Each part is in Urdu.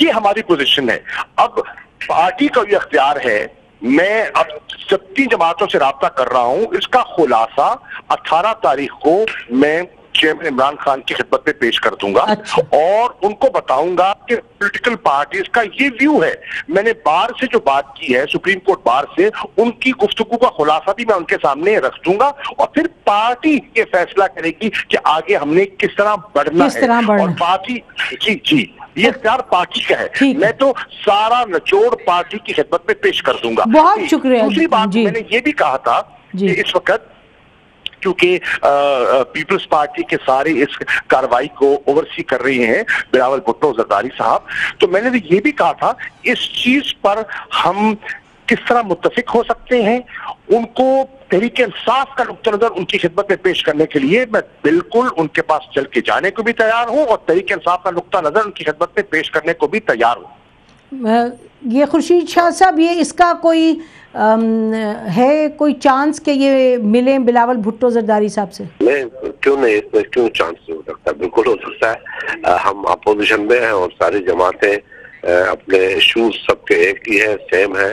یہ ہماری پوزیشن ہے. اب پارٹی کا یہ اختیار ہے. میں اب 7 جماعتوں سے رابطہ کر رہا ہوں. اس کا خلاصہ 18 تاریخ کو میں چیئرمین عمران خان کی خدمت میں پیش کر دوں گا اور ان کو بتاؤں گا کہ پولیٹیکل پارٹیز کا یہ ویو ہے. میں نے بار سے جو بات کی ہے, سپریم کورٹ بار سے, ان کی گفتگو کا خلاصہ بھی میں ان کے سامنے رکھ دوں گا اور پھر پارٹی یہ فیصلہ کرے گی کہ آگے ہم نے کس طرح بڑھنا ہے. اور پارٹی جی یہ اختیار پارٹی کا ہے. میں تو سارا نچوڑ پارٹی کی خدمت میں پیش کر دوں گا. بہت شکریہ. دوسری بات میں نے یہ بھی کہا تھا کہ اس وقت کیونکہ پیپلز پارٹی کے سارے اس کاروائی کو اوورسی کر رہی ہیں بلاول بھٹو زرداری صاحب, تو میں نے یہ بھی کہا تھا اس چیز پر ہم کس طرح متفق ہو سکتے ہیں. ان کو تحریک انصاف کا نقطہ نظر ان کی خدمت میں پیش کرنے کے لیے میں بالکل ان کے پاس چل کے جانے کو بھی تیار ہوں اور تحریک انصاف کا نقطہ نظر ان کی خدمت میں پیش کرنے کو بھی تیار ہوں. یہ خورشید شاہ صاحب, یہ اس کا کوئی ہے کوئی چانس کہ یہ ملیں بلاول بھٹو زرداری صاحب سے؟ کیوں نہیں, اس میں کیوں چانس نہیں ہو سکتا؟ بالکل ہو سکتا ہے. ہم اپوزیشن میں ہیں اور ساری جماعتیں اپنے ایشوز سب کے ایک ہی ہے, سیم ہے,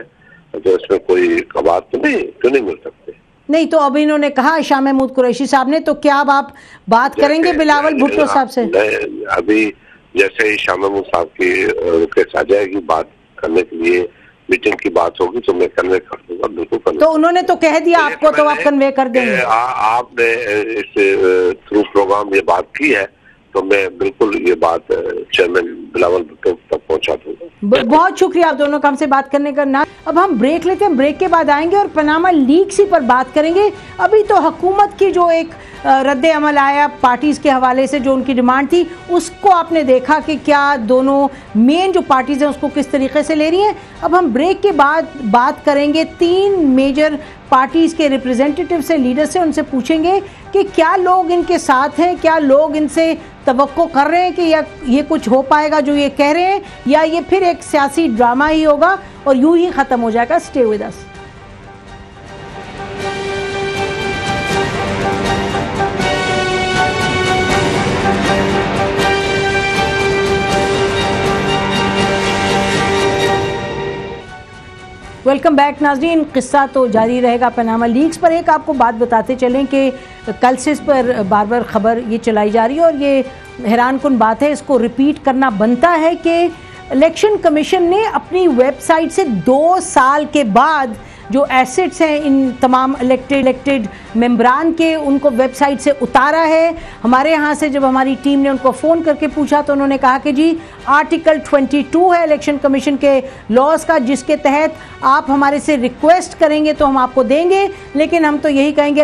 تو اس میں کوئی بات تو نہیں, کیوں نہیں مل سکتے؟ نہیں تو اب انہوں نے کہا شاہ محمود قریشی صاحب نے, تو کیا اب آپ بات کریں گے بلاول بھٹو صاحب سے؟ ابھی جیسے ہی شاہ محمود صاحب کی ریکویسٹ آ جائے گی بات کرنے کے لیے, میٹنگ کی بات ہوگی تو میں کنوے کر دوں گا. بالکل. تو انہوں نے تو کہہ دیا آپ کو, تو آپ کنوے کر دیں گے؟ آپ نے اس تھرو پروگرام یہ بات کی ہے تو میں بالکل یہ بات چیئرمین بلاول بھٹو تک پہنچا دوں گا. بہت شکریہ آپ دونوں کا ہم سے بات کرنے کا. اب ہم بریک لیتے ہیں, بریک کے بعد آئیں گے اور پاناما لیکس ہی پر بات کریں گے. ابھی تو حکومت کی جو ایک رد عمل آیا پارٹیز کے حوالے سے, جو ان کی ڈیمانڈ تھی, اس کو آپ نے دیکھا کہ کیا دونوں مین جو پارٹیز ہیں اس کو کس طریقے سے لے رہی ہیں. اب ہم بریک کے بعد بات کریں گے 3 میجر پارٹیز کے ریپریزنٹیٹیو سے, لیڈر سے. ان سے پوچھیں گے کہ کیا لوگ ان کے ساتھ ہیں, کیا لوگ ان سے توقع کر رہے ہیں کہ یہ کچھ ہو پائے گا جو یہ کہہ رہے ہیں, یا یہ پھر ایک سیاسی ڈرامہ ہی ہوگا اور یوں ہی ختم ہو جائے گا. Stay with us. Welcome back ناظرین. قصہ تو جاری رہے گا پاناما لیکس پر. ایک آپ کو بات بتاتے چلیں کہ کل سے اس پر بار بار خبر یہ چلائی جا رہی ہے اور یہ حیران کن بات ہے, اس کو ریپیٹ کرنا بنتا ہے کہ الیکشن کمیشن نے اپنی ویب سائٹ سے 2 سال کے بعد جو ایسٹس ہیں ان تمام الیکٹڈ ممبران کے, ان کو ویب سائٹ سے اتارا ہے. ہمارے ہاں سے جب ہماری ٹیم نے ان کو فون کر کے پوچھا تو انہوں نے کہا کہ جی آرٹیکل 22 ہے الیکشن کمیشن کے لاز کا, جس کے تحت آپ ہمارے سے ریکویسٹ کریں گے تو ہم آپ کو دیں گے, لیکن ہم تو یہی کہیں گے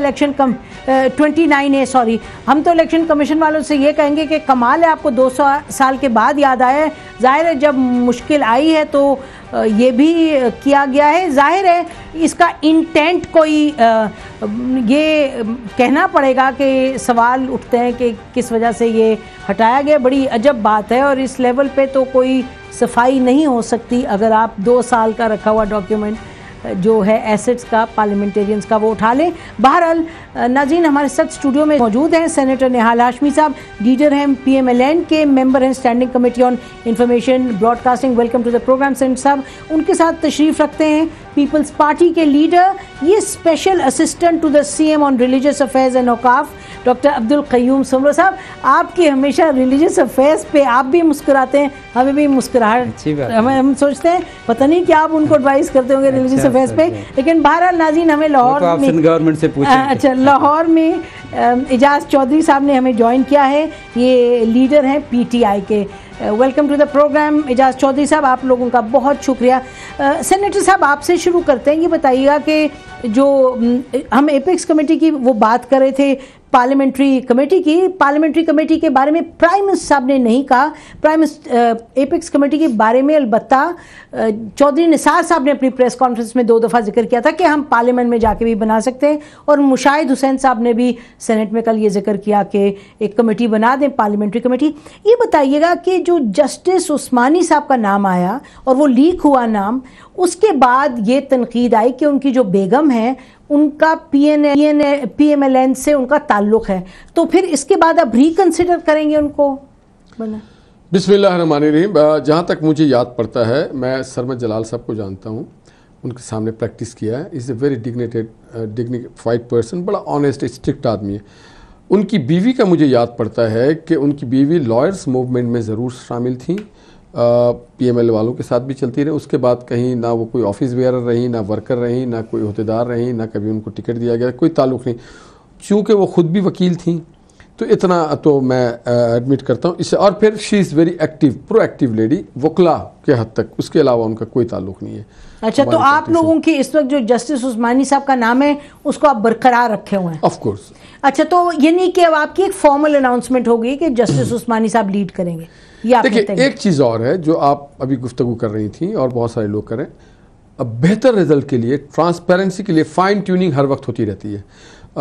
29A سوری, ہم تو الیکشن کمیشن والوں سے یہ کہیں گے کہ کمال ہے آپ کو 2 سال کے بعد یاد آیا ہے. ظاہر ہے جب مشکل آئی ہے تو یہ بھی کیا گیا ہے. ظاہر ہے اس کا انٹینٹ کوئی یہ کہنا پڑے گا کہ سوال اٹھتے ہیں کہ کس وجہ سے یہ ہٹایا گیا. بڑی عجب بات ہے اور اس لیول پہ تو کوئی صفائی نہیں ہو سکتی اگر آپ 2 سال کا رکھا ہوا ڈاکیومنٹ جو ہے ایسٹس کا پارلیمنٹیرینز کا وہ اٹھا لیں. بہرحال ناظرین ہمارے ساتھ اسٹوڈیو میں موجود ہیں سینیٹر نہال ہاشمی صاحب, لیڈر ہیں PMLN کے, ممبر ہیں standing committee on information broadcasting. Welcome to the programme senator صاحب. ان کے ساتھ تشریف رکھتے ہیں پیپلز پارٹی کے لیڈر, یہ special assistant to the CM on religious affairs and اوقاف ڈاکٹر عبدالقیوم سمرو صاحب. آپ کی ہمیشہ ریلیجیس افیئرز پہ آپ بھی مسکراتے ہیں, ہمیں بھی مسکراہٹ, ہم سوچتے ہیں پتہ نہیں کیا آپ ان کو ایڈوائز کرتے ہوں گے ریلیجیس افیئرز پہ. لیکن بہرحال ناظرین ہمیں لاہور میں گورنمنٹ سے اچھا لاہور میں اعجاز چودھری صاحب نے ہمیں جوائن کیا ہے, یہ لیڈر ہیں PTI کے. ویلکم ٹو دا پروگرام اعجاز چودھری صاحب, آپ لوگوں کا بہت شکریہ. سینیٹر صاحب آپ سے شروع کرتے ہیں, یہ بتائیے گا کہ جو ہم ایپیکس کمیٹی کی وہ بات کر رہے تھے پارلیمنٹری کمیٹی کے بارے میں پرائم منسٹر صاحب نے نہیں کہا. ایپیکس کمیٹی کے بارے میں البتہ چودھری نثار صاحب نے اپنی پریس کانفرنس میں 2 دفعہ ذکر کیا تھا کہ ہم پارلیمنٹ میں جا کے بھی بنا سکتے ہیں, اور مشاہد حسین صاحب نے بھی سینٹ میں کل یہ ذکر کیا کہ ایک کمیٹی بنا دیں, پارلیمنٹری کمیٹی. یہ بتائیے گا کہ جو جسٹس عثمانی صاحب کا نام آیا اور وہ لیک ہوا نام, اس کے بعد یہ تنقید آئی کہ ان کی جو بیگم ہیں ان کا PMLN سے ان کا تعلق ہے, تو پھر اس کے بعد اب ریکنسیڈر کریں گے ان کو بنا؟ بسم اللہ الرحمن الرحیم. جہاں تک مجھے یاد پڑتا ہے، میں سرمد جلال صاحب کو جانتا ہوں، ان کے سامنے پریکٹس کیا ہے. از اے ویری ڈگنیفائڈ پرسن، بڑا آنیسٹ اسٹرکٹ آدمی ہے. ان کی بیوی کا مجھے یاد پڑتا ہے کہ ان کی بیوی لائرز موومنٹ میں ضرور شامل تھیں، پی ایم ایل والوں کے ساتھ بھی چلتی رہی. اس کے بعد کہیں نہ وہ کوئی آفس بیئرر رہیں، نہ ورکر رہیں، نہ کوئی عہدیدار رہیں، نہ کبھی ان کو ٹکٹ دیا گیا، کوئی تعلق نہیں. چونکہ وہ خود بھی وکیل تھیں تو اتنا تو میں ایڈمٹ کرتا ہوں اسے. اور پھر she is very active, proactive lady, وکلا کے حد تک، اس کے علاوہ ان کا کوئی تعلق نہیں ہے. اچھا، تو آپ لوگوں کی اس وقت جو جسٹس عثمانی صاحب کا نام ہے اس کو آپ برقرار رکھے ہوئے ہیں؟ Of course. اچھا، تو یہ نہیں کہ اب آپ کی ایک فارمل اناؤنسمنٹ ہوگی کہ جسٹس عثمانی صاحب لیڈ کریں گے؟ دیکھیں، ایک چیز اور ہے جو آپ ابھی گفتگو کر رہی تھیں اور بہت سارے لوگ کریں، اب بہتر رزلٹ کے لیے، ٹرانسپیرنسی کے لیے فائن ٹیوننگ ہر وقت ہوتی رہتی ہے.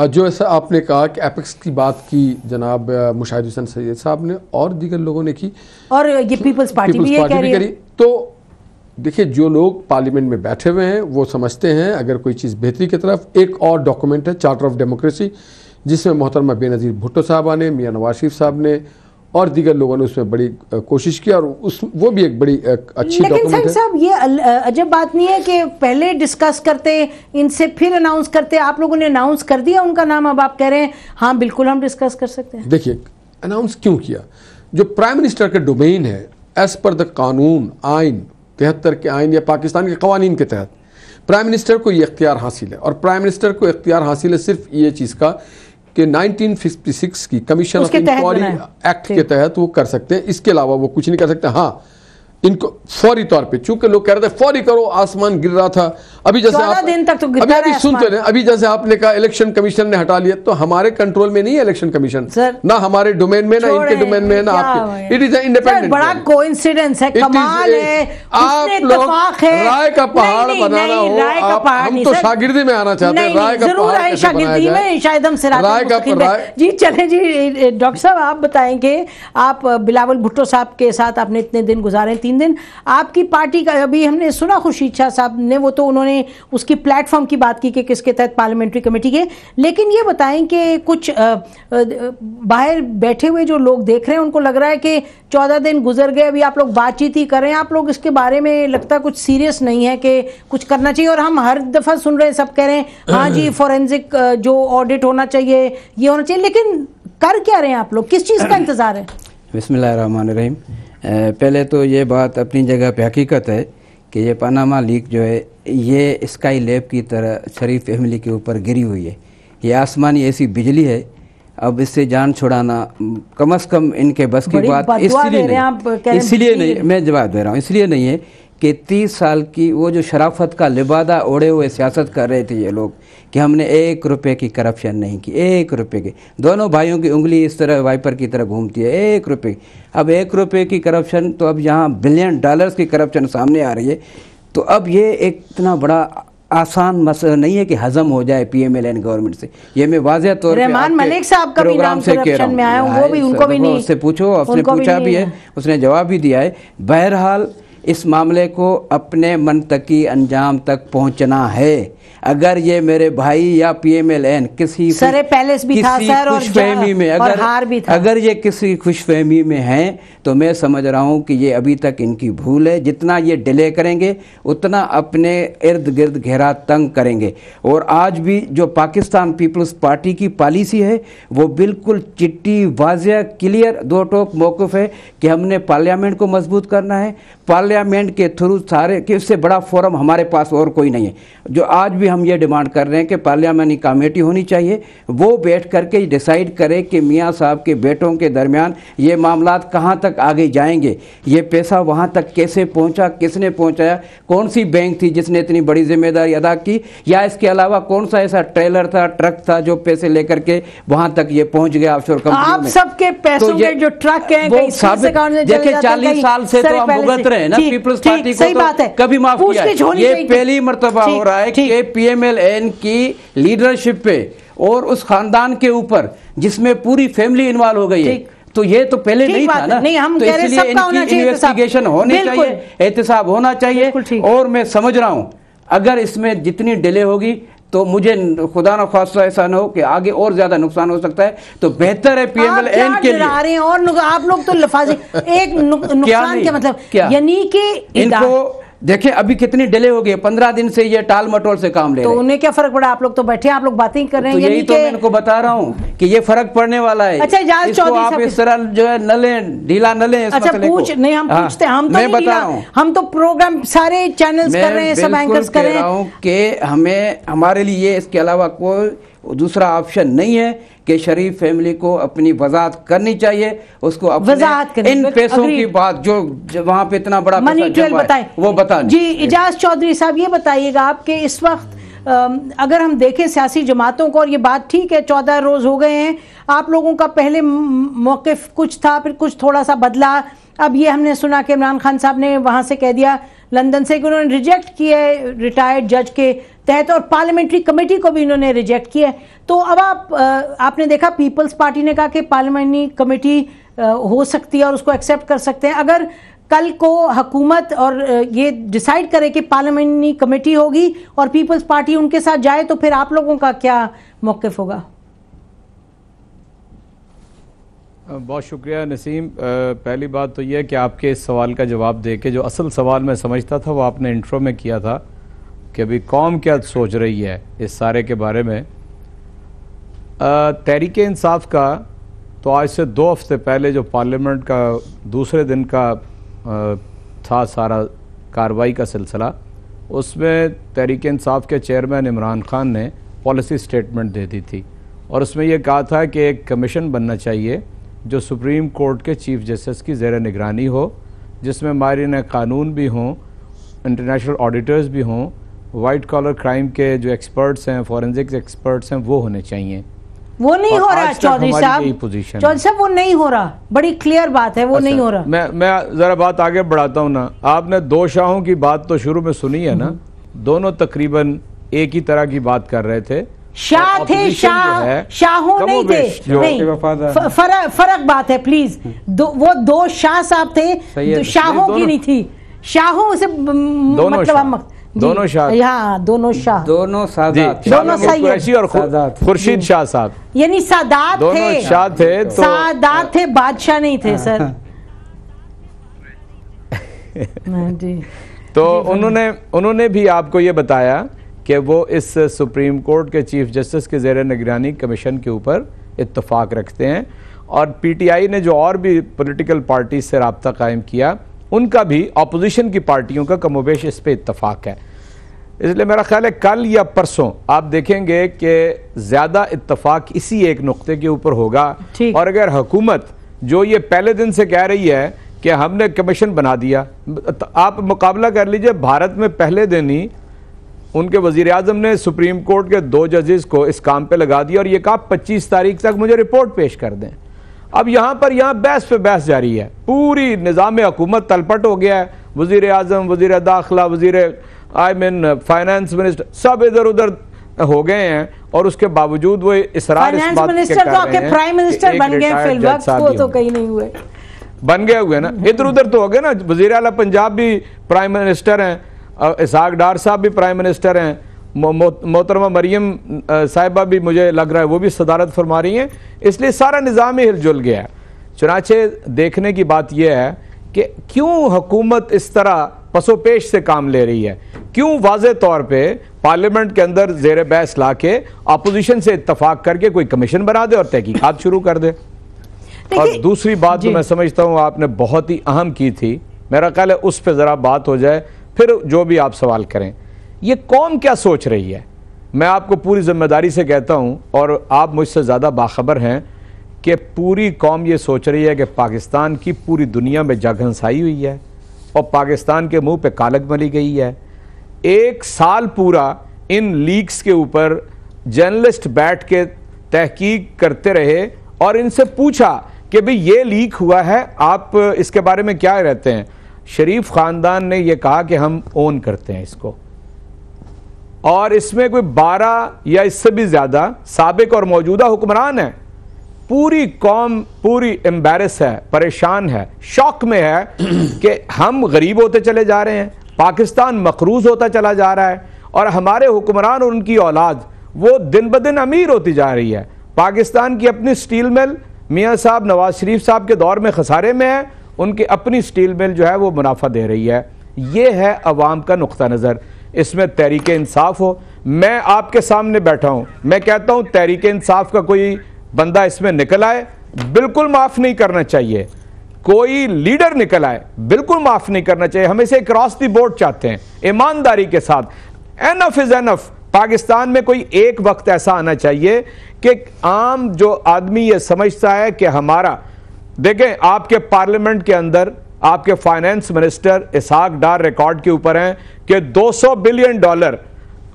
جو ایسا آپ نے کہا کہ ایپیکس کی بات کی جناب مشاہد حسین سید صاحب نے اور دیگر لوگوں نے کی، اور یہ پیپلز پارٹی بھی کری، تو دیکھیں جو لوگ پارلیمنٹ میں بیٹھے ہوئے ہیں وہ سمجھتے ہیں اگر کوئی چیز بہتری کی طرف. ایک اور ڈاکومنٹ ہے چارٹر آف ڈیموکریسی، جس میں محترمہ بے نظیر بھٹو صاحبہ نے، میاں نواز شریف صاحب نے اور دیگر لوگوں نے اس میں بڑی کوشش کی، اور وہ بھی ایک بڑی اچھی ڈاکومنٹ ہے. لیکن صاحب یہ عجب بات نہیں ہے کہ پہلے ڈسکس کرتے، ان سے پھر اناؤنس کرتے. آپ لوگوں نے اناؤنس کر دیا ان کا نام، اب آپ کہہ رہے ہیں ہاں بالکل ہم ڈسکس کر سکتے ہیں. دیکھیے اناؤنس کیوں کیا؟ جو پرائم منسٹر کا ڈومین ہے ایز پر دا قانون، آئین 73 کے آئین یا پاکستان کے قوانین کے تحت پرائم منسٹر کو یہ اختیار حاصل ہے. اور پرائم منسٹر کو اختیار حاصل ہے صرف یہ چیز کا کہ 1956 کی کمیشن آف انکوائری ایکٹ کے تحت وہ کر سکتے ہیں، اس کے علاوہ وہ کچھ نہیں کر سکتے. ہاں ان کو فوری طور پہ، چونکہ لوگ کہہ رہے تھے فوری کرو، آسمان گر رہا تھا، ابھی جیسے ابھی سنتے رہے، ابھی جیسے آپ نے کہا الیکشن کمیشن نے ہٹا لیا، تو ہمارے کنٹرول میں نہیں ہے الیکشن کمیشن، نہ ہمارے ڈومین میں، نہ ان کے ڈومین میں، نہ آپ کے. It is an independent. بڑا کوئنسیڈنس ہے، کمال ہے، آپ لوگ رائے کا پہاڑ بنانا ہو، ہم تو شاگردی میں آنا چاہتے ہیں، رائے کا پہاڑ کیسے بنایا جائے، شاید ہم سے جی. چلیں جی ڈاکٹر صاحب آپ بتائیں کہ آپ بلاول بھٹو صاحب کے ساتھ آپ نے اتنے دن گزارے، 3 دن. آپ کی پارٹی کا ابھی ہم نے سنا خورشید شاہ صاحب نے، وہ تو انہوں نے اس کی پلیٹ فارم کی بات کی کہ کس کے تحت پارلیمنٹری کمیٹی کے. لیکن یہ بتائیں کہ کچھ باہر بیٹھے ہوئے جو لوگ دیکھ رہے ہیں ان کو لگ رہا ہے کہ 14 دن گزر گئے، ابھی آپ لوگ بات چیت ہی کر رہے ہیں، آپ لوگ اس کے بارے میں لگتا ہے کچھ سیریس نہیں ہے کہ کچھ کرنا چاہیے. اور ہم ہر دفعہ سن رہے ہیں، سب کہہ رہے ہیں ہاں جی فورینزک جو آڈٹ ہونا چاہیے یہ ہونا چاہیے، لیکن کر کیا رہے ہیں آپ لوگ؟ کس چیز کا انتظار ہے؟ بسم اللہ الرحمن الرحیم. پہلے تو یہ بات اپنی جگہ پہ حقیقت ہے کہ یہ پاناما لیک جو ہے یہ اسکائی لیب کی طرح شریف فیملی کے اوپر گری ہوئی ہے. یہ آسمانی ایسی بجلی ہے، اب اس سے جان چھڑانا کم از کم ان کے بس کی بات اس لیے نہیں، میں جواب دے رہا ہوں، اس لیے نہیں ہے کہ 30 سال کی وہ جو شرافت کا لبادہ اوڑے ہوئے سیاست کر رہے تھے یہ لوگ کہ ہم نے 1 روپے کی کرپشن نہیں کی، 1 روپے کی. دونوں بھائیوں کی انگلی اس طرح وائپر کی طرح گھومتی ہے، 1 روپے. اب 1 روپے کی کرپشن تو اب یہاں بلین ڈالرز کی کرپشن سامنے آ رہی ہے. تو اب یہ ایک اتنا بڑا آسان مسئلہ نہیں ہے کہ ہضم ہو جائے P M L N government سے. یہ میں واضح طور پہ رحمان ملک صاحب کا بھی نام کرپشن میں آیا ہوں، وہ بھی ان کو بھی نہیں، اس سے پوچھو، اس نے پوچھا بھی ہے، اس نے جواب بھی دیا ہے. بہرحال اس معاملے کو اپنے منطقی انجام تک پہنچنا ہے. اگر یہ میرے بھائی یا پی ایم ایل این کسی پیلس بھی تھا سر اور خوش فہمی میں اگر یہ کسی خوش فہمی میں ہیں تو میں سمجھ رہا ہوں کہ یہ ابھی تک ان کی بھول ہے. جتنا یہ ڈیلے کریں گے اتنا اپنے ارد گرد گھیرا تنگ کریں گے. اور آج بھی جو پاکستان پیپلز پارٹی کی پالیسی ہے وہ بالکل چٹی واضح کلیئر 2 ٹوک موقف ہے کہ ہم نے پارلیمنٹ کو مضبوط کرنا ہے. پارلیمنٹ کے تھرو سارے کہ اس سے بڑا فورم ہمارے پاس اور کوئی نہیں ہے. جو آج بھی ہم یہ ڈیمانڈ کر رہے ہیں کہ پارلیمانی کمیٹی ہونی چاہیے، وہ بیٹھ کر کے ڈیسائیڈ کرے کہ میاں صاحب کے بیٹوں کے درمیان یہ معاملات کہاں تک آگے جائیں گے، یہ پیسہ وہاں تک کیسے پہنچا، کس نے پہنچایا، کون سی بینک تھی جس نے اتنی بڑی ذمہ داری ادا کی، یا اس کے علاوہ کون سا ایسا ٹریلر تھا، ٹرک تھا جو پیسے لے کر کے وہاں تک یہ پہنچ گیا آف شور کمپنیوں میں. آپ سب کے پیسوں کے جو ٹرک ہیں دیکھیں 40 سال سے تو ہم بھگت رہے ہیں نا پیپلز پارٹی کو، تو کبھی معاف کیا ہے. یہ پہلی مرتبہ ہو رہا ہے کہ پی ایم ایل این کی لیڈرشپ پہ اور اس خاندان کے اوپر جس میں پوری فیملی انوالو ہو گئی ہے، تو یہ تو پہلے نہیں تھا نا. تو اس لیے ان کی انویسٹیگیشن ہونی چاہیے، احتساب ہونا چاہیے. اور میں سمجھ رہا ہوں اگر اس میں جتنی ڈیلے ہوگی تو مجھے خدا نہ خواستہ ایسا نہ ہو کہ آگے اور زیادہ نقصان ہو سکتا ہے، تو بہتر ہے پی ایم ایل این کے لیے. اور آپ لوگ تو لفاظ ایک نقصان کیا مطلب، یعنی کہ ان کو دیکھیں ابھی کتنی ڈیلے ہو گئی، 15 دن سے یہ ٹال مٹول سے کام لے رہے ہیں. تو انہیں کیا فرق پڑا؟ آپ لوگ تو بیٹھے ہیں، آپ لوگ باتیں کر رہے ہیں. یہی تو میں ان کو بتا رہا ہوں کہ یہ فرق پڑنے والا ہے. اچھا اجاز چودھری صاحب، آپ اس طرح جو ہے نہ لیں، ڈھیلا نہ لیں اس مسئلے کو. نہیں ہم پوچھتے ہیں، ہم تو نہیں ڈھیلا، ہم تو پروگرام سارے چینلز کر رہے ہیں، سب اینکرز کر رہے ہیں. میں بالکل کہہ رہا ہوں کہ ہمارے لیے اس کے علاوہ کوئی دوسرا آپشن نہیں ہے کہ شریف فیملی کو اپنی وضاحت کرنی چاہیے، اس کو اپنے ان پیسوں کی بات جو وہاں پہ اتنا بڑا منی ٹریل بتائیں، وہ بتائیں. جی اجاز چودھری صاحب یہ بتائیے گا آپ کہ اس وقت اگر ہم دیکھیں سیاسی جماعتوں کو، اور یہ بات ٹھیک ہے 14 روز ہو گئے ہیں، آپ لوگوں کا پہلے موقف کچھ تھا، پھر کچھ تھوڑا سا بدلا. اب یہ ہم نے سنا کہ عمران خان صاحب نے وہاں سے کہہ دیا لندن سے کہ انہوں نے ریجیکٹ کیا ہے ریٹائرڈ جج کے تحت، اور پارلیمنٹری کمیٹی کو بھی انہوں نے ریجیکٹ کیا ہے. تو اب آپ نے دیکھا پیپلز پارٹی نے کہا کہ پارلیمنٹری کمیٹی ہو سکتی ہے اور اس کو ایکسیپٹ کر سکتے ہیں. اگر کل کو حکومت اور یہ ڈیسائیڈ کرے کہ پارلیمنٹری کمیٹی ہوگی اور پیپلز پارٹی ان کے ساتھ جائے، تو پھر آپ لوگوں کا کیا موقف ہوگا؟ بہت شکریہ نسیم. پہلی بات تو یہ ہے کہ آپ کے اس سوال کا جواب دے کے جو اصل سوال میں سمجھتا تھا وہ آپ نے انٹرو میں کیا تھا کہ ابھی قوم کیا سوچ رہی ہے اس سارے کے بارے میں. تحریک انصاف کا تو آج سے 2 ہفتے پہلے جو پارلیمنٹ کا دوسرے دن کا تھا سارا کارروائی کا سلسلہ، اس میں تحریک انصاف کے چیئرمین عمران خان نے پالیسی سٹیٹمنٹ دے دی تھی، اور اس میں یہ کہا تھا کہ ایک کمیشن بننا چاہیے جو سپریم کورٹ کے چیف جسٹس کی زیر نگرانی ہو، جس میں ماہرین قانون بھی ہوں، انٹرنیشنل آڈیٹرز بھی ہوں، وائٹ کالر کرائم کے جو ایکسپرٹس ہیں، فورنزک ایکسپرٹس ہیں، وہ ہونے چاہیے. وہ نہیں ہو رہا چودھری صاحب، وہ نہیں ہو رہا. بڑی کلیئر بات ہے، وہ نہیں ہو رہا. میں ذرا بات آگے بڑھاتا ہوں نا. آپ نے 2 شاہوں کی بات تو شروع میں سنی ہے نا، دونوں تقریباً ایک ہی طرح کی بات کر رہے تھے. شاہ تھے، شاہوں نہیں تھے. فرق بات ہے پلیز. وہ 2 شاہ صاحب تھے، شاہوں کی نہیں تھی. شاہوں سے مطلب دونوں شاہ، ہاں دونوں شاہ، دونوں سادات، دونوں قریشی اور خورشید شاہ صاحب، یعنی سادات دونوں شاہ تھے. سادات تھے، بادشاہ نہیں تھے سر. تو انہوں نے بھی آپ کو یہ بتایا کہ وہ اس سپریم کورٹ کے چیف جسٹس کے زیر نگرانی کمیشن کے اوپر اتفاق رکھتے ہیں، اور پی ٹی آئی نے جو اور بھی پولیٹیکل پارٹی سے رابطہ قائم کیا، ان کا بھی اپوزیشن کی پارٹیوں کا کم و بیش اس پہ اتفاق ہے. اس لیے میرا خیال ہے کل یا پرسوں آپ دیکھیں گے کہ زیادہ اتفاق اسی ایک نقطے کے اوپر ہوگا. اور اگر حکومت جو یہ پہلے دن سے کہہ رہی ہے کہ ہم نے کمیشن بنا دیا، آپ مقابلہ کر لیجئے، بھارت میں پہلے دن ہی ان کے وزیر اعظم نے سپریم کورٹ کے 2 ججز کو اس کام پہ لگا دیا اور یہ کہا 25 تاریخ تک مجھے رپورٹ پیش کر دیں. اب یہاں بحث پہ بحث جاری ہے، پوری نظام حکومت تلپٹ ہو گیا ہے. وزیر اعظم، وزیر داخلہ، فائنانس منسٹر سب ادھر ادھر ہو گئے ہیں، اور اس کے باوجود وہ اصرار اس بات کے کر رہے ہیں پرائم منسٹر بن گئے فی الوقت، وہ تو کہیں نہیں ہوئے، بن گئے ہوئے نا، ادھر ادھر تو ہو گئے نا. وزیر اعلیٰ پنجاب بھی پرائم منسٹر ہیں، اسحاق ڈار صاحب بھی پرائم منسٹر ہیں، محترمہ مریم صاحبہ بھی مجھے لگ رہا ہے وہ بھی صدارت فرما رہی ہیں. اس لیے سارا نظام ہی ہل جل گیا ہے. چنانچہ دیکھنے کی بات یہ ہے کہ کیوں حکومت اس طرح پس و پیش سے کام لے رہی ہے، کیوں واضح طور پہ پارلیمنٹ کے اندر زیر بحث لا کے اپوزیشن سے اتفاق کر کے کوئی کمیشن بنا دے اور تحقیقات شروع کر دے. اور دوسری بات جو میں سمجھتا ہوں آپ نے بہت ہی اہم کی تھی، میرا خیال ہے اس پہ ذرا بات ہو جائے، پھر جو بھی آپ سوال کریں. یہ قوم کیا سوچ رہی ہے؟ میں آپ کو پوری ذمہ داری سے کہتا ہوں، اور آپ مجھ سے زیادہ باخبر ہیں، کہ پوری قوم یہ سوچ رہی ہے کہ پاکستان کی پوری دنیا میں جگ ہنسائی ہوئی ہے اور پاکستان کے منہ پہ کالک ملی گئی ہے. 1 سال پورا ان لیکس کے اوپر جرنلسٹ بیٹھ کے تحقیق کرتے رہے اور ان سے پوچھا کہ بھئی یہ لیک ہوا ہے، آپ اس کے بارے میں کیا رہتے ہیں. شریف خاندان نے یہ کہا کہ ہم اون کرتے ہیں اس کو، اور اس میں کوئی 12 یا اس سے بھی زیادہ سابق اور موجودہ حکمران ہیں. پوری قوم پوری امبیرس ہے، پریشان ہے، شوق میں ہے کہ ہم غریب ہوتے چلے جا رہے ہیں، پاکستان مقروض ہوتا چلا جا رہا ہے، اور ہمارے حکمران اور ان کی اولاد وہ دن بدن امیر ہوتی جا رہی ہے. پاکستان کی اپنی سٹیل مل میاں صاحب نواز شریف صاحب کے دور میں خسارے میں ہے, ان کی اپنی سٹیل مل جو ہے وہ منافع دے رہی ہے. یہ ہے عوام کا نقطہ نظر. اس میں تحریک انصاف ہو, میں آپ کے سامنے بیٹھا ہوں, میں کہتا ہوں تحریک انصاف کا کوئی بندہ اس میں نکل آئے, بالکل معاف نہیں کرنا چاہیے. کوئی لیڈر نکل آئے, بالکل معاف نہیں کرنا چاہیے. ہم اسے کراس دی بورڈ چاہتے ہیں ایمانداری کے ساتھ. انف از انف. پاکستان میں کوئی ایک وقت ایسا آنا چاہیے کہ عام جو آدمی یہ سمجھتا ہے کہ ہمارا, دیکھیں آپ کے پارلیمنٹ کے اندر آپ کے finance minister Ishaq Dar record کے اوپر ہیں کہ $200 بلین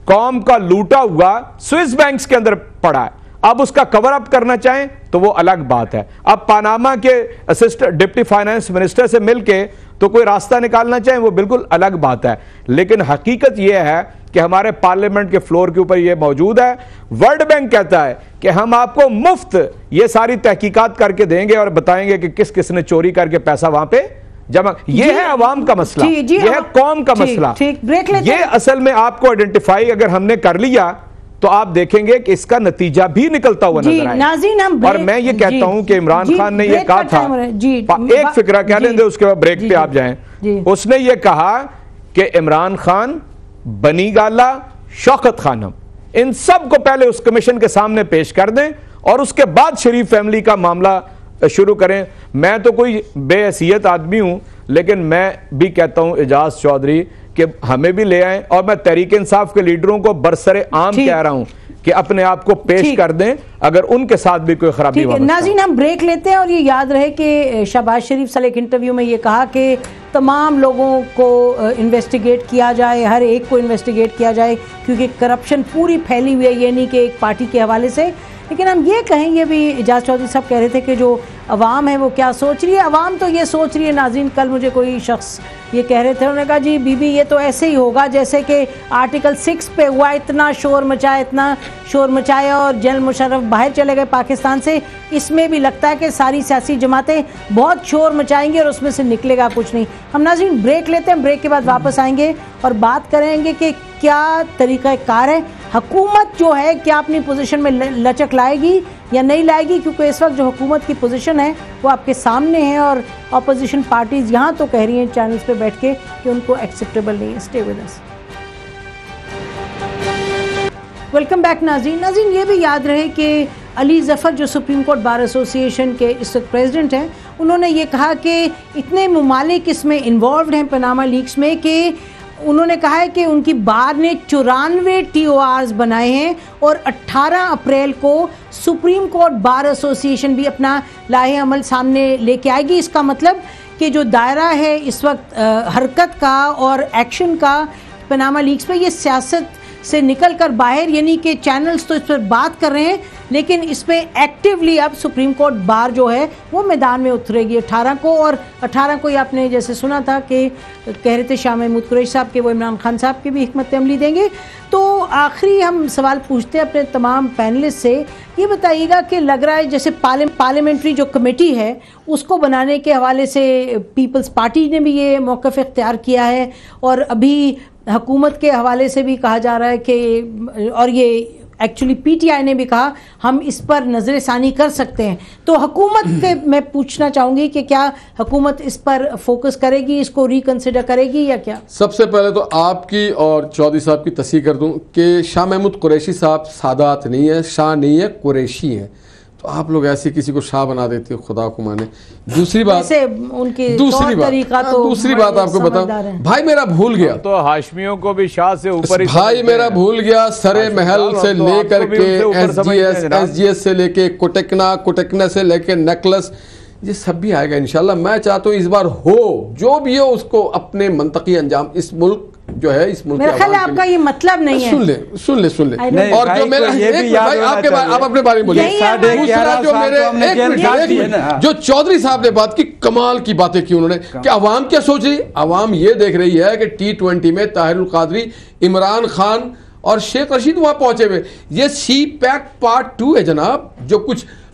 قوم کا لوٹا ہوا سوئس بینکس کے اندر پڑا ہے. اب اس کا کور اپ کرنا چاہیں تو وہ الگ بات ہے. اب پاناما کے ڈپٹی فائنانس منسٹر سے مل کے تو کوئی راستہ نکالنا چاہیں وہ بالکل الگ بات ہے. لیکن حقیقت یہ ہے کہ ہمارے پارلیمنٹ کے فلور کے اوپر یہ موجود ہے. ورلڈ بینک کہتا ہے کہ ہم آپ کو مفت یہ ساری تحقیقات کر کے دیں گے اور بتائیں گے کہ کس کس نے چوری کر کے پیسہ وہاں پہ جمع. یہ ہے عوام کا مسئلہ, یہ ہے قوم کا مسئلہ. یہ اصل میں آپ کو آئیڈینٹیفائی اگر ہم نے کر لیا تو آپ دیکھیں گے کہ اس کا نتیجہ بھی نکلتا ہوا نظر آئے. اور میں یہ کہتا ہوں کہ عمران خان نے یہ کہا تھا, ایک فکرہ کہہ لیں دے اس کے بعد بریک پہ آپ جائیں. اس نے یہ کہا کہ عمران خان, بنی گالا, شوکت خانم, ان سب کو پہلے اس کمیشن کے سامنے پیش کر دیں اور اس کے بعد شریف فیملی کا معاملہ شروع کریں. میں تو کوئی بے حیثیت آدمی ہوں, لیکن میں بھی کہتا ہوں اعجاز چودھری کہ ہمیں بھی لے آئیں. اور میں تحریک انصاف کے لیڈروں کو برسر عام کہہ رہا ہوں کہ اپنے آپ کو پیش کر دیں اگر ان کے ساتھ بھی کوئی خرابی ہو. ناظرین ہم بریک لیتے ہیں, اور یہ یاد رہے کہ شہباز شریف صاحب ایک انٹرویو میں یہ کہا کہ تمام لوگوں کو انویسٹیگیٹ کیا جائے, ہر ایک کو انویسٹیگیٹ کیا جائے, کیونکہ کرپشن پوری پھیلی ہوئی ہے, یہ نہیں کہ ایک پارٹی کے حوالے سے. لیکن ہم یہ کہیں, یہ بھی اعجاز چودھری صاحب کہہ رہے تھے کہ جو عوام ہے وہ کیا سوچ رہی ہے. عوام تو یہ سوچ رہی ہے ناظرین, کل مجھے کوئی شخص یہ کہہ رہے تھے, انہوں نے کہا جی بی بی یہ تو ایسے ہی ہوگا جیسے کہ آرٹیکل 6 پہ ہوا, اتنا شور مچایا اور جنرل مشرف باہر چلے گئے پاکستان سے. اس میں بھی لگتا ہے کہ ساری سیاسی جماعتیں بہت شور مچائیں گی اور اس میں سے نکلے گا کچھ نہیں. ہم ناظرین بریک لیتے ہیں, بریک کے بعد واپس آئیں گے اور بات کریں گے کہ کیا طریقہ کار ہے. حکومت جو ہے کیا اپنی پوزیشن میں لچک لائے گی یا نہیں لائے گی, کیونکہ اس وقت جو حکومت کی پوزیشن ہے وہ آپ کے سامنے ہے اور اپوزیشن پارٹیز یہاں تو کہہ رہی ہیں چینلز پہ بیٹھ کے کہ ان کو ایکسیپٹیبل نہیں ہے. Stay with us. Welcome back ناظرین یہ بھی یاد رہے کہ علی ظفر جو سپریم کورٹ بار ایسوسی ایشن کے اس وقت پریزیڈنٹ ہیں, انہوں نے یہ کہا کہ اتنے ممالک اس میں انوالوڈ ہیں پاناما لیکس میں کہ انہوں نے کہا ہے کہ ان کی بار نے 94 TORs بنائے ہیں اور 18 اپریل کو سپریم کورٹ بار ایسوسی ایشن بھی اپنا لاہے عمل سامنے لے کے آئے گی. اس کا مطلب کہ جو دائرہ ہے اس وقت حرکت کا اور ایکشن کا پاناما لیکس پہ, یہ سیاست سے نکل کر باہر, یعنی کہ چینلز تو اس پر بات کر رہے ہیں لیکن اس پہ ایکٹیولی اب سپریم کورٹ بار جو ہے وہ میدان میں اترے گی 18 کو. اور 18 کو ہی آپ نے جیسے سنا تھا کہ کہہ رہے تھے شاہ محمود قریشی صاحب کے وہ عمران خان صاحب کی بھی حکمت عملی دیں گے. تو آخری ہم سوال پوچھتے ہیں اپنے تمام پینلسٹ سے, یہ بتائیے گا کہ لگ رہا ہے جیسے پارلیمنٹری جو کمیٹی ہے اس کو بنانے کے حوالے سے پیپلز پارٹی نے بھی یہ موقف اختیار کیا ہے, اور ابھی حکومت کے حوالے سے بھی کہا جا رہا ہے کہ, اور یہ ایکچولی پی ٹی آئی نے بھی کہا ہم اس پر نظر ثانی کر سکتے ہیں. تو حکومت کے میں پوچھنا چاہوں گی کہ کیا حکومت اس پر فوکس کرے گی, اس کو ریکنسیڈر کرے گی یا کیا؟ سب سے پہلے تو آپ کی اور چودھری صاحب کی تصحیح کر دوں کہ شاہ محمود قریشی صاحب سادات نہیں ہے, شاہ نہیں ہے, قریشی ہے. تو آپ لوگ ایسے کسی کو شاہ بنا دیتے ہو, خدا کو مانے. دوسری بات آپ کو بتاؤں, بھائی میرا بھول گیا تو ہاشمیوں کو بھی شاہ سے اوپر ہی, بھائی میرا بھول گیا سر محل سے لے کر کے ایس جی ایس سے لے کے کوٹکنا سے لے کے نیکلس, یہ سب بھی آئے گا انشاءاللہ. میں چاہتا ہوں اس بار ہو جو بھی ہو اس کو اپنے منطقی انجام, اس ملک جو ہے اس ملک میرا خیال ہے آپ کا یہ مطلب نہیں ہے. سن لیں اور جو میرا آپ اپنے بارے میں بولیے. دوسرا جو میرے جو چودھری صاحب نے بات کی, کمال کی باتیں کی انہوں نے کہ عوام کیا سوچ رہی, عوام یہ دیکھ رہی ہے کہ T20 میں طاہر القادری, عمران خان اور شیخ رشید وہاں پہنچے ہوئے. یہ سی پیک پارٹ 2 ہے جناب, جو کچھ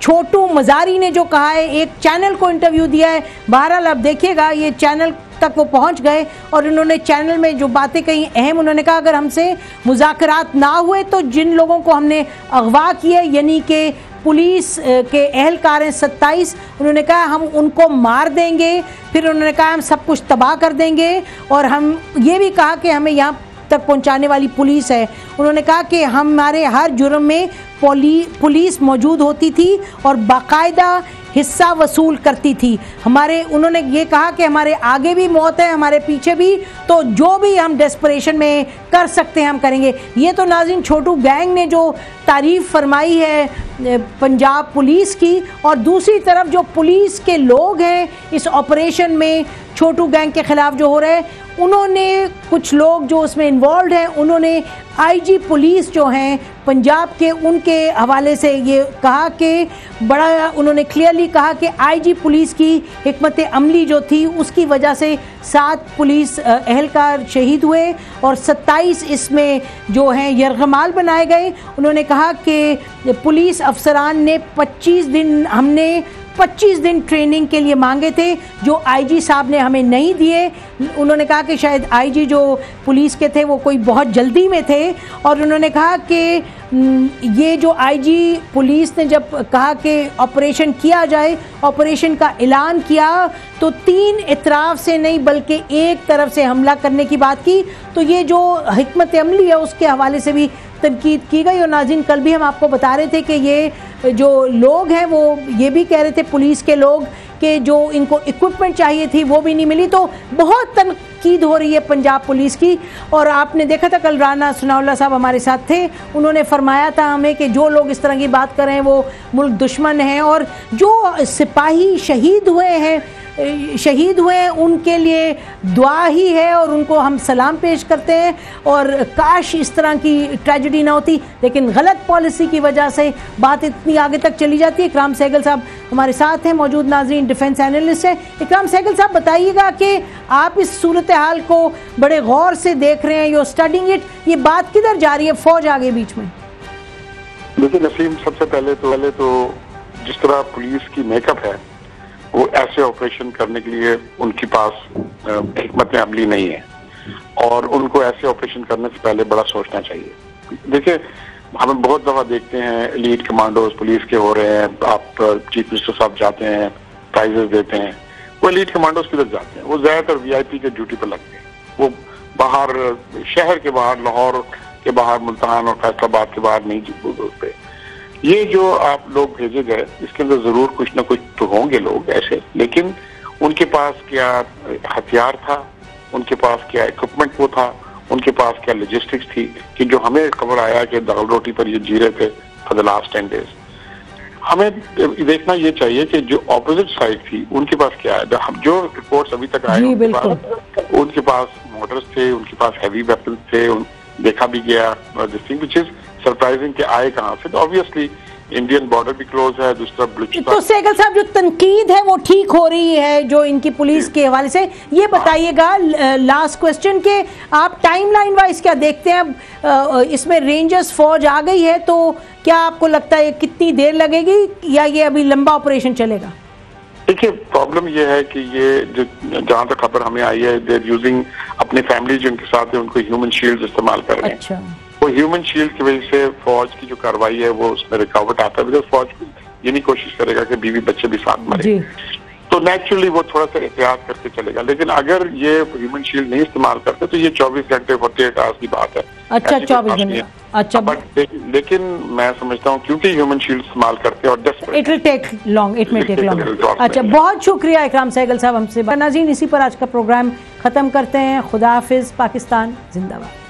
چھوٹو مزاری نے جو کہا ہے، ایک چینل کو انٹرویو دیا ہے، بہرحال اب دیکھیے گا یہ چینل تک وہ پہنچ گئے اور انہوں نے چینل میں جو باتیں کہیں اہم، انہوں نے کہا اگر ہم سے مذاکرات نہ ہوئے تو جن لوگوں کو ہم نے اغوا کیا یعنی کہ پولیس کے اہلکار ہیں 27، انہوں نے کہا ہم ان کو مار دیں گے، پھر انہوں نے کہا ہم سب کچھ تباہ کر دیں گے، اور ہم یہ بھی کہا کہ ہمیں یہاں تک پہنچانے والی پولیس ہے۔ انہوں نے کہا کہ ہمارے ہر جرم میں پولیس موجود ہوتی تھی اور باقاعدہ حصہ وصول کرتی تھی، انہوں نے یہ کہا کہ ہمارے آگے بھی موت ہے، ہمارے پیچھے بھی، تو جو بھی ہم ڈیسپریشن میں کر سکتے ہیں ہم کریں گے۔ یہ تو ناظرین چھوٹو گینگ نے جو تعریف فرمائی ہے پنجاب پولیس کی، اور دوسری طرف جو پولیس کے لوگ ہیں اس آپریشن میں چھوٹو گینگ کے خلاف جو ہو رہے ہیں، انہوں نے کچھ لوگ جو اس میں انوالوڈ ہیں، انہوں نے آئی جی پولیس جو ہیں پنجاب کے، ان کے حوالے سے یہ کہا کہ بڑا انہوں نے کلیئرلی کہا کہ آئی جی پولیس کی حکمت عملی جو تھی اس کی وجہ سے 7 پولیس اہلکار شہید ہوئے اور 27 اس میں جو ہیں یرغمال بنائے گئے۔ انہوں نے کہا کہ پولیس افسران نے 25 دن ٹریننگ کے لیے مانگے تھے جو آئی جی صاحب نے ہمیں نہیں دیے۔ انہوں نے کہا کہ شاید آئی جی جو پولیس کے تھے وہ کوئی بہت جلدی میں تھے، اور انہوں نے کہا کہ یہ جو آئی جی پولیس نے جب کہا کہ آپریشن کیا جائے، آپریشن کا اعلان کیا تو 3 اطراف سے نہیں بلکہ ایک طرف سے حملہ کرنے کی بات کی، تو یہ جو حکمت عملی ہے اس کے حوالے سے بھی تنقید کی گئی۔ اور ناظرین کل بھی ہم آپ کو بتا رہے تھے کہ یہ جو لوگ ہیں وہ یہ بھی کہہ رہے تھے پولیس کے لوگ کہ جو ان کو اکوپمنٹ چاہیے تھی وہ بھی نہیں ملی، تو بہت تنقید ہو رہی ہے پنجاب پولیس کی۔ اور آپ نے دیکھا تھا کل رانا ثناء اللہ صاحب ہمارے ساتھ تھے، انہوں نے فرمایا تھا ہمیں کہ جو لوگ اس طرح کی بات کر رہے ہیں وہ ملک دشمن ہیں، اور جو سپاہی شہید ہوئے ہیں ان کے لیے دعا ہی ہے اور ان کو ہم سلام پیش کرتے ہیں، اور کاش اس طرح کی ٹریجڈی نہ ہوتی، لیکن غلط پالیسی کی وجہ سے بات اتنی آگے تک چلی جاتی ہے۔ اکرام سہگل صاحب ہمارے ساتھ ہیں موجود، ناظرین ڈیفنس اینالسٹ ہیں۔ اکرام سہگل صاحب بتائیے گا کہ آپ اس صورتحال کو بڑے غور سے دیکھ رہے ہیں، یو اسٹڈنگ اٹ، یہ بات کدھر جا رہی ہے، فوج آگے بیچ میں؟ دیکھیں نسیم، سب سے پہلے تو جس طرح پولیس کی میک اپ ہے وہ ایسے آپریشن کرنے کے لیے ان کے پاس حکمت عملی نہیں ہے، اور ان کو ایسے آپریشن کرنے سے پہلے بڑا سوچنا چاہیے۔ دیکھیں ہم بہت دفعہ دیکھتے ہیں ایلیٹ کمانڈوز پولیس کے ہو رہے ہیں، آپ چیف منسٹر صاحب جاتے ہیں پرائزز دیتے ہیں، وہ ایلیٹ کمانڈوز کدھر جاتے ہیں؟ وہ زیادہ تر وی آئی پی کے ڈیوٹی پر لگتے ہیں، وہ باہر شہر کے باہر، لاہور کے باہر، ملتان اور فیصل آباد کے باہر نہیں ہوتے۔ یہ جو آپ لوگ بھیجے گئے اس کے اندر ضرور کچھ نہ کچھ تو ہوں گے لوگ ایسے، لیکن ان کے پاس کیا ہتھیار تھا، ان کے پاس کیا اکوپمنٹ وہ تھا، ان کے پاس کیا لاجسٹکس تھی، کہ جو ہمیں خبر آیا کہ دال روٹی پر یہ جی رہے تھے فار دا لاسٹ 10 days۔ ہمیں دیکھنا یہ چاہیے کہ جو اپوزٹ سائڈ تھی ان کے پاس کیا ہے۔ جو رپورٹس ابھی تک آئے ان کے پاس موٹرز تھے، ان کے پاس ہیوی ویپنز تھے، دیکھا بھی گیا this thing which is surprising کہ آئے کہاں سے۔ تو آبویسلی انڈین بارڈر بھی کلوز ہے، دوسرا بلوچستان۔ تو سہگل صاحب جو تنقید ہے وہ ٹھیک ہو رہی ہے جو ان کی پولیس کے حوالے سے، یہ بتائیے گا لاسٹ کوسچن کہ آپ ٹائم لائن وائز کیا دیکھتے ہیں؟ اب اس میں رینجرز فوج آ گئی ہے تو کیا آپ کو لگتا ہے کتنی دیر لگے گی یا یہ ابھی لمبا آپریشن چلے گا؟ دیکھیے پرابلم یہ ہے کہ یہ جہاں تک خبر ہمیں آئی ہے دے یوزنگ اپنی فیملی جو ان کے ساتھ ہے ان کو ہیومن شیلڈ استعمال کر رہے ہیں۔ اچھا، وہ ہیومن شیلڈ کی وجہ سے فوج کی جو کاروائی ہے وہ اس میں رکاوٹ آتا ہے، بیکاز فوج یہ نہیں کوشش کرے گا کہ بیوی بچے بھی ساتھ مرے، تو نیچرلی وہ تھوڑا سا احتیاط کر کے چلے گا۔ لیکن اگر یہ ہیومن شیلڈ نہیں استعمال کرتے تو یہ 24 گھنٹے 48 آورس کی بات ہے۔ اچھا 24 گھنٹے، اچھا، لیکن میں سمجھتا ہوں کیونکہ ہیومن شیلڈ استعمال کرتے ہیں اور it will take long, it میں ٹیک لانگ۔ اچھا، بہت شکریہ اکرام سہگل صاحب ہم سے۔ ناظرین اسی پر آج کا پروگرام ختم کرتے ہیں۔ خدا حافظ، پاکستان زندہ باد۔